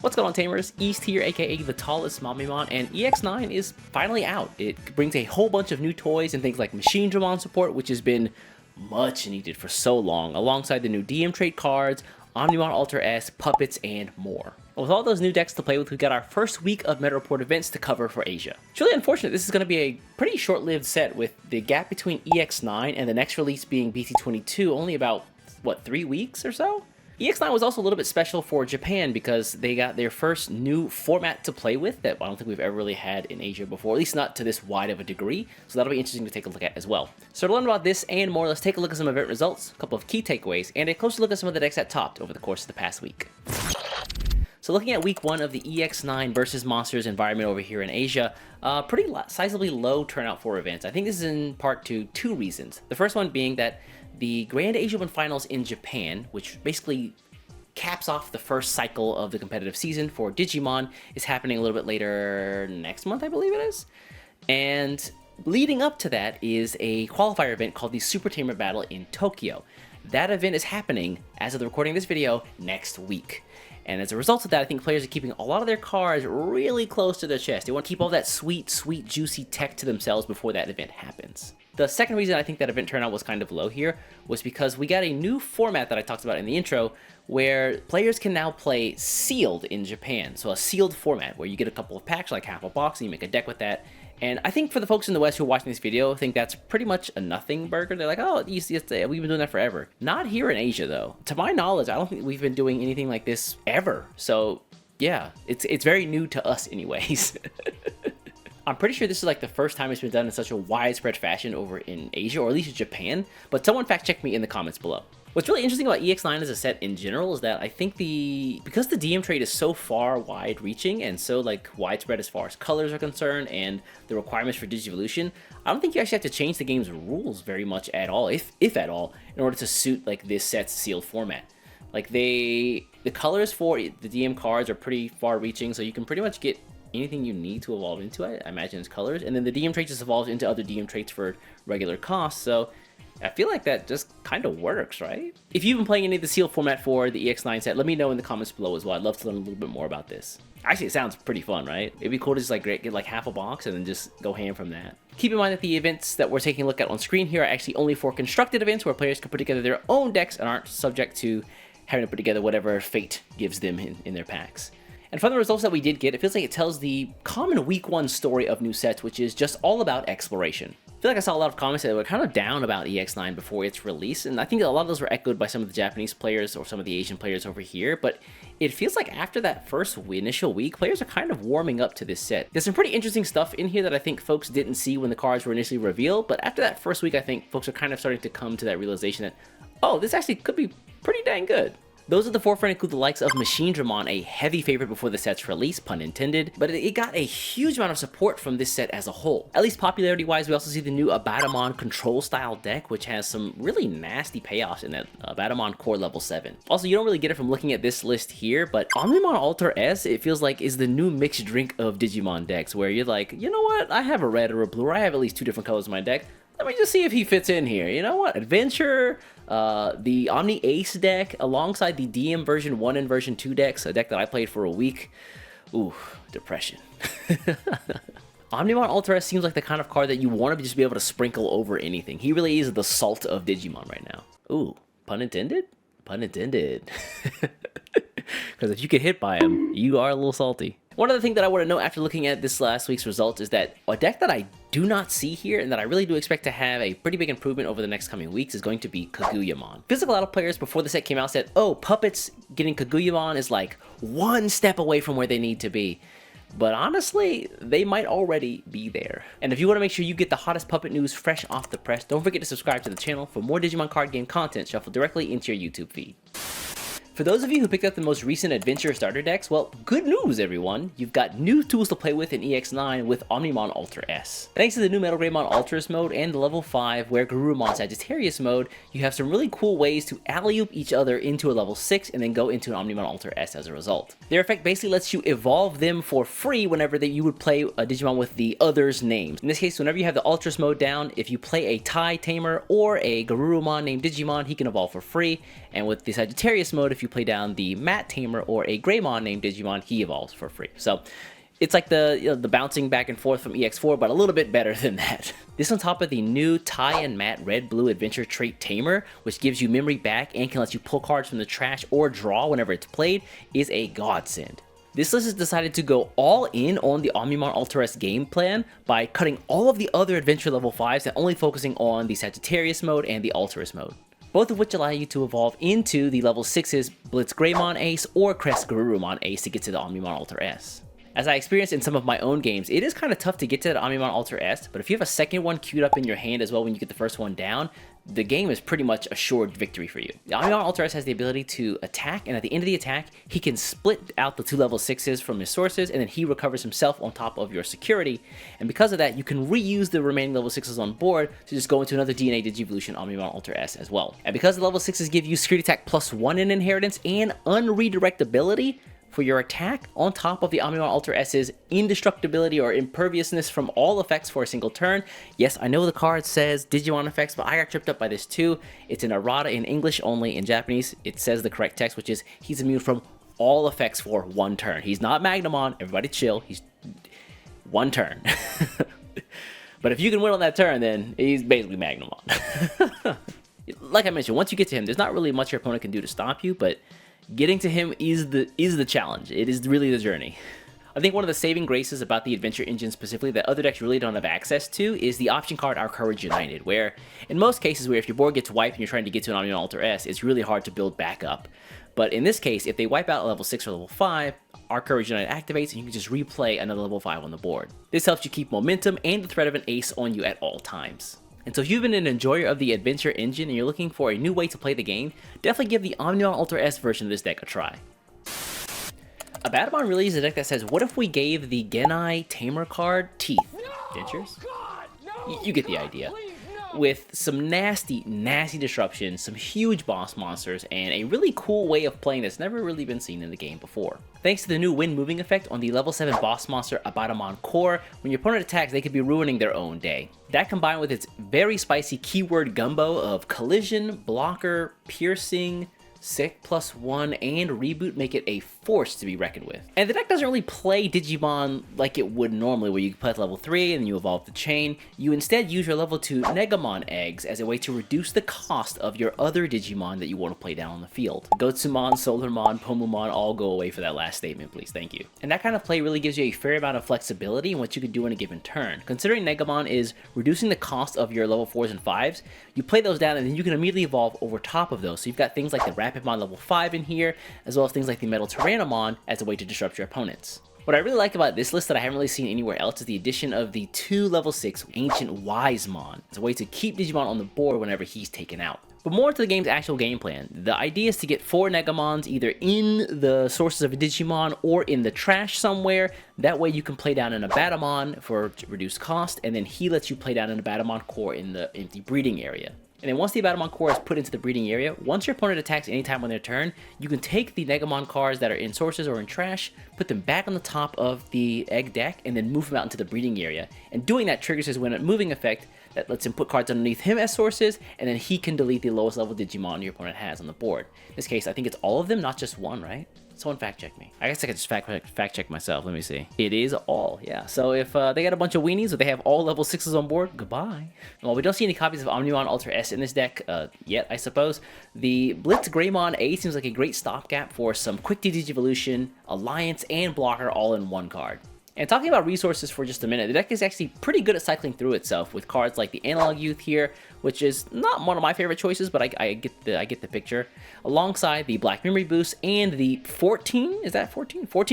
What's going on, Tamers? East here, aka the tallest Momimon, and EX09 is finally out. It brings a whole bunch of new toys and things like Machine Dramon support, which has been much needed for so long, alongside the new DM trait cards, Omnimon Alter S, puppets, and more. With all those new decks to play with, we've got our first week of Meta Report events to cover for Asia. It's really unfortunate this is going to be a pretty short-lived set, with the gap between EX9 and the next release being BT22 only about, what, 3 weeks or so? EX9 was also a little bit special for Japan because they got their first new format to play with that I don't think we've ever really had in Asia before, at least not to this wide of a degree, so that'll be interesting to take a look at as well. So to learn about this and more, let's take a look at some event results, a couple of key takeaways, and a closer look at some of the decks that topped over the course of the past week. So looking at week 1 of the EX9 versus Monsters environment over here in Asia, pretty sizably low turnout for events. I think this is in part to two reasons. The first one being that the Grand Asia Open Finals in Japan, which basically caps off the first cycle of the competitive season for Digimon, is happening a little bit later next month, I believe it is. And leading up to that is a qualifier event called the Super Tamer Battle in Tokyo. That event is happening, as of the recording of this video, next week. And as a result of that, I think players are keeping a lot of their cards really close to their chest. They want to keep all that sweet, juicy tech to themselves before that event happens. The second reason I think that event turnout was kind of low here was because we got a new format that I talked about in the intro, where players can now play sealed in Japan. So a sealed format where you get a couple of packs, like half a box, and you make a deck with that. And I think for the folks in the West who are watching this video, I think that's pretty much a nothing burger. They're like, oh, we've been doing that forever. Not here in Asia, though. To my knowledge, I don't think we've been doing anything like this ever. So yeah, it's very new to us anyways. I'm pretty sure this is like the first time it's been done in such a widespread fashion over in Asia, or at least Japan, but someone fact check me in the comments below. What's really interesting about EX9 as a set in general is that I think because the DM trait is so far wide reaching and so like widespread as far as colors are concerned and the requirements for Digivolution, I don't think you actually have to change the game's rules very much at all, if at all, in order to suit like this set's sealed format. Like the colors for the DM cards are pretty far reaching, so you can pretty much get anything you need to evolve into it. I imagine it's colors, and then the DM trait just evolves into other DM traits for regular costs, so I feel like that just kind of works, right? If you've been playing any of the sealed format for the EX9 set, let me know in the comments below as well. I'd love to learn a little bit more about this. Actually, it sounds pretty fun, right? It'd be cool to just like get like half a box and then just go ham from that. Keep in mind that the events that we're taking a look at on screen here are actually only for constructed events where players can put together their own decks and aren't subject to having to put together whatever fate gives them in their packs. And from the results that we did get, it feels like it tells the common week 1 story of new sets, which is just all about exploration. I feel like I saw a lot of comments that were kind of down about EX9 before its release, and I think a lot of those were echoed by some of the Japanese players or some of the Asian players over here, but it feels like after that first initial week, players are kind of warming up to this set. There's some pretty interesting stuff in here that I think folks didn't see when the cards were initially revealed, but after that first week, I think folks are kind of starting to come to that realization that, oh, this actually could be pretty dang good. Those at the forefront include the likes of Machine Dramon, a heavy favorite before the set's release, pun intended, but it got a huge amount of support from this set as a whole. At least popularity-wise, we also see the new Abatamon control-style deck, which has some really nasty payoffs in that Abatamon core level 7. Also, you don't really get it from looking at this list here, but Omnimon Alter S, it feels like, is the new mixed drink of Digimon decks, where you're like, you know what, I have a red or a blue, or I have at least 2 different colors in my deck. Let me just see if he fits in here. You know what? Adventure, the Omni Ace deck, alongside the DM version 1 and version 2 decks, a deck that I played for a week. Ooh, depression. Omnimon Alter S seems like the kind of card that you want to just be able to sprinkle over anything. He really is the salt of Digimon right now. Ooh, pun intended? Pun intended. Because if you get hit by him, you are a little salty. One other thing that I want to note after looking at this last week's results is that a deck that I do not see here and that I really do expect to have a pretty big improvement over the next coming weeks is going to be Kaguyamon. Feels like a lot of players before the set came out said, oh, puppets getting Kaguyamon is like one step away from where they need to be. But honestly, they might already be there. And if you want to make sure you get the hottest puppet news fresh off the press, don't forget to subscribe to the channel for more Digimon card game content shuffled directly into your YouTube feed. For those of you who picked up the most recent Adventure starter decks, well, good news everyone! You've got new tools to play with in EX9 with Omnimon Alter S. Thanks to the new Metal Greymon Ultras mode and the level 5 where Garurumon Sagittarius mode, you have some really cool ways to alley-oop each other into a level 6 and then go into an Omnimon Alter S as a result. Their effect basically lets you evolve them for free whenever you would play a Digimon with the other's names. In this case, whenever you have the Ultras mode down, if you play a Tai Tamer or a Garurumon named Digimon, he can evolve for free, and with the Sagittarius mode, if you play down the Matt Tamer or a Greymon named Digimon, he evolves for free. So it's like the the bouncing back and forth from EX4, but a little bit better than that. This on top of the new Ty and Matt Red Blue Adventure Trait Tamer, which gives you memory back and can let you pull cards from the trash or draw whenever it's played, is a godsend. This list has decided to go all in on the Omnimon Ultra S game plan by cutting all of the other adventure level 5s and only focusing on the Sagittarius mode and the Alterous mode, both of which allow you to evolve into the level 6's Blitz Greymon Ace or Crest Garurumon Ace to get to the Omnimon Ultra S. As I experienced in some of my own games, it is kind of tough to get to that Omnimon Ultra S, but if you have a second one queued up in your hand as well when you get the first one down, the game is pretty much assured victory for you. The Omnimon Ultra S has the ability to attack, and at the end of the attack, he can split out the 2 level 6s from his sources, and then he recovers himself on top of your security, and because of that, you can reuse the remaining level 6s on board to just go into another DNA Digivolution Omnimon Ultra S as well. And because the level 6s give you security attack +1 in inheritance and unredirectability for your attack, on top of the Omnimon Ultra S's indestructibility or imperviousness from all effects for a single turn. Yes, I know the card says Digimon effects, but I got tripped up by this too. It's an errata in English only. In Japanese, it says the correct text, which is he's immune from all effects for 1 turn. He's not Magnamon, everybody chill, he's 1 turn. But if you can win on that turn, then he's basically Magnamon. Like I mentioned, once you get to him, there's not really much your opponent can do to stop you, but getting to him is the challenge. It is really the journey. I think one of the saving graces about the Adventure Engine specifically that other decks really don't have access to is the option card Our Courage United, where in most cases where if your board gets wiped and you're trying to get to an Omnimon Ultra S, it's really hard to build back up. But in this case, if they wipe out a level 6 or level 5, Our Courage United activates and you can just replay another level 5 on the board. This helps you keep momentum and the threat of an ace on you at all times. And so if you've been an enjoyer of the Adventure Engine and you're looking for a new way to play the game, definitely give the Omnimon Ultra S version of this deck a try. Abaddamon released a deck that says, what if we gave the Genai Tamer card teeth? Dentures? You get the idea. With some nasty disruption, some huge boss monsters, and a really cool way of playing that's never really been seen in the game before. Thanks to the new wind moving effect on the level 7 boss monster Abaddamon Core, when your opponent attacks, they could be ruining their own day. That combined with its very spicy keyword gumbo of collision, blocker, piercing, Sick +1, and Reboot make it a force to be reckoned with. And the deck doesn't really play Digimon like it would normally, where you play at level 3 and you evolve the chain. You instead use your level 2 Negamon eggs as a way to reduce the cost of your other Digimon that you want to play down on the field. Gotsumon, Solarmon, Pomumon all go away for that last statement, please, thank you. And that kind of play really gives you a fair amount of flexibility in what you can do in a given turn. Considering Negamon is reducing the cost of your level 4s and 5s, you play those down and then you can immediately evolve over top of those. So you've got things like the Rapidmon level 5 in here, as well as things like the Metal Tyrannomon as a way to disrupt your opponents. What I really like about this list that I haven't really seen anywhere else is the addition of the 2 level 6 Ancient Wisemon as a way to keep Digimon on the board whenever he's taken out. But more to the game's actual game plan. The idea is to get 4 Negamons either in the sources of a Digimon or in the trash somewhere. That way you can play down an Abaddamon for reduced cost, and then he lets you play down an Abaddamon core in the empty breeding area. And then once the Abaddamon core is put into the breeding area, once your opponent attacks anytime on their turn, you can take the Negamon cards that are in sources or in trash, put them back on the top of the egg deck, and then move them out into the breeding area. And doing that triggers his win moving effect that lets him put cards underneath him as sources, and then he can delete the lowest level Digimon your opponent has on the board. In this case, I think it's all of them, not just one, right? Someone fact check me. I guess I could just fact check myself. Let me see. It is all, yeah. So if they got a bunch of weenies, or they have all level 6s on board, goodbye. Well, we don't see any copies of Omnimon Ultra S in this deck yet, I suppose. The Blitz Greymon A seems like a great stopgap for some quick Digivolution, Alliance, and Blocker all in one card. And talking about resources for just a minute, the deck is actually pretty good at cycling through itself with cards like the Analog Youth here, which is not one of my favorite choices, but I get the picture, alongside the Black Memory Boost and the 14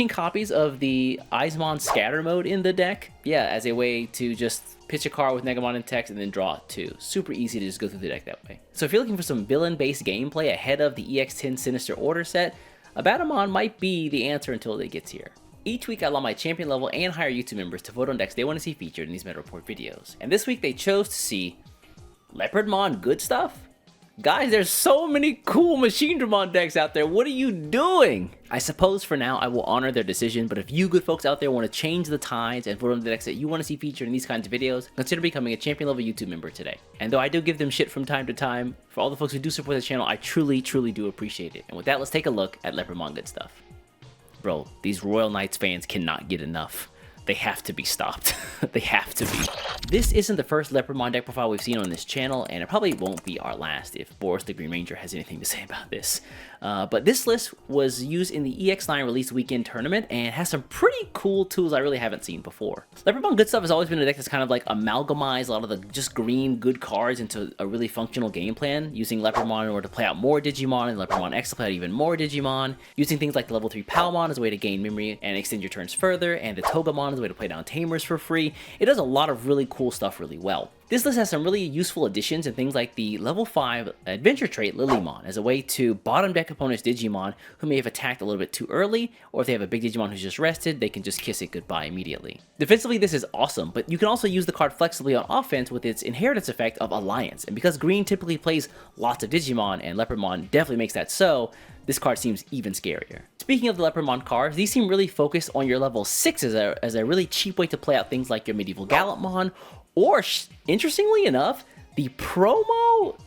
copies of the Eismon Scatter mode in the deck. Yeah, as a way to just pitch a card with Negamon in text and then draw it too. Super easy to just go through the deck that way. So if you're looking for some villain-based gameplay ahead of the EX10 Sinister Order set, Abaddamon might be the answer until it gets here. Each week I allow my champion level and higher YouTube members to vote on decks they want to see featured in these meta report videos. And this week they chose to see Leopardmon Good Stuff, Guys, there's so many cool Machine Dramon decks out there. What are you doing? I suppose for now I will honor their decision, but if you good folks out there want to change the tides and put on the decks that you want to see featured in these kinds of videos, consider becoming a champion level YouTube member today. And though I do give them shit from time to time, for all the folks who do support this channel, I truly do appreciate it. And with that, let's take a look at Leopardmon good stuff. Bro, these Royal Knights fans cannot get enough. They have to be stopped. They have to be. This isn't the first Leopardmon deck profile we've seen on this channel, and it probably won't be our last if Boris the Green Ranger has anything to say about this. But this list was used in the EX09 release weekend tournament and has some pretty cool tools I really haven't seen before. Leopardmon good stuff has always been a deck that's kind of like amalgamized a lot of the just green good cards into a really functional game plan, using Leopardmon in order to play out more Digimon and Leopardmon X to play out even more Digimon, using things like the level 3 Palmon as a way to gain memory and extend your turns further, and the Togemon as a way to play down Tamers for free. It does a lot of really cool stuff really well. This list has some really useful additions and things like the level 5 adventure trait Lilymon as a way to bottom deck opponents' Digimon who may have attacked a little bit too early, or if they have a big Digimon who's just rested, they can just kiss it goodbye immediately. Defensively, this is awesome, but you can also use the card flexibly on offense with its inheritance effect of Alliance, and because green typically plays lots of Digimon, and Leopardmon definitely makes that so, this card seems even scarier. Speaking of the Leopardmon cards, these seem really focused on your level 6 as a really cheap way to play out things like your Medieval Gallantmon, or, interestingly enough, the promo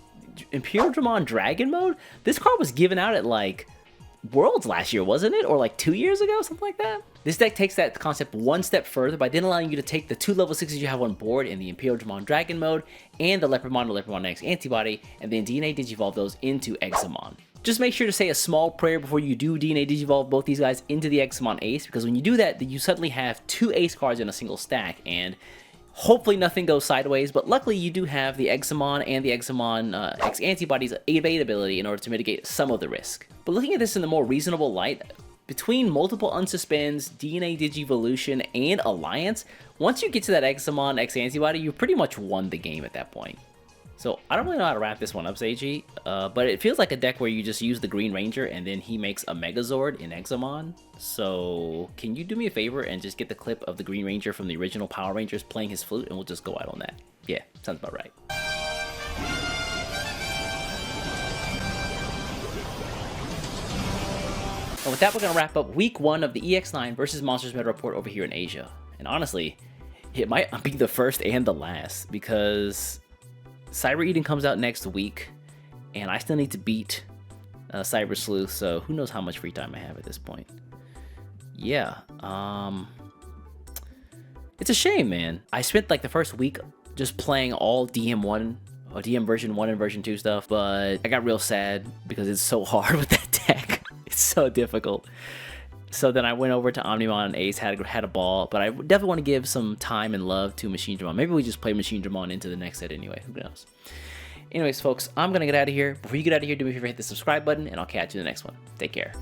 Imperial Dramon Dragon mode. This card was given out at like Worlds last year, wasn't it? Or like 2 years ago, something like that? This deck takes that concept one step further by then allowing you to take the 2 level 6s you have on board in the Imperial Dramon Dragon mode and the Leopardmon to Leopardmon X antibody, and then DNA Digivolve those into Examon. Just make sure to say a small prayer before you do DNA Digivolve both these guys into the Examon Ace, because when you do that, you suddenly have 2 Ace cards in a single stack, and hopefully nothing goes sideways, but luckily you do have the Examon and the Examon X Antibody's evade ability in order to mitigate some of the risk. But looking at this in the more reasonable light, between multiple unsuspends, DNA Digivolution, and Alliance, once you get to that Examon X Antibody, you pretty much won the game at that point. So I don't really know how to wrap this one up, Seiji, but it feels like a deck where you just use the Green Ranger and then he makes a Megazord in Examon. So can you do me a favor and just get the clip of the Green Ranger from the original Power Rangers playing his flute, and we'll just go out on that. Yeah, sounds about right. And with that, we're going to wrap up week 1 of the EX9 versus Monsters Meta report over here in Asia. And honestly, it might be the first and the last, because Cyber Eden comes out next week, and I still need to beat Cyber Sleuth, so who knows how much free time I have at this point. Yeah, it's a shame, man. I spent like the first week just playing all DM1, or DM version 1 and version 2 stuff, but I got real sad because it's so hard with that deck. It's so difficult. So then I went over to Omnimon and Ace, had a ball, but I definitely want to give some time and love to Machine Dramon. Maybe we just play Machine Dramon into the next set anyway, who knows. Anyways, folks, I'm going to get out of here. Before you get out of here, do me a favor, hit the subscribe button, and I'll catch you in the next one. Take care.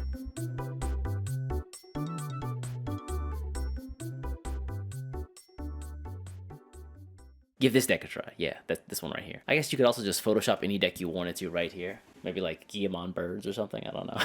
Give this deck a try. Yeah, this one right here. I guess you could also just Photoshop any deck you wanted to right here. Maybe like Guillemon Birds or something, I don't know.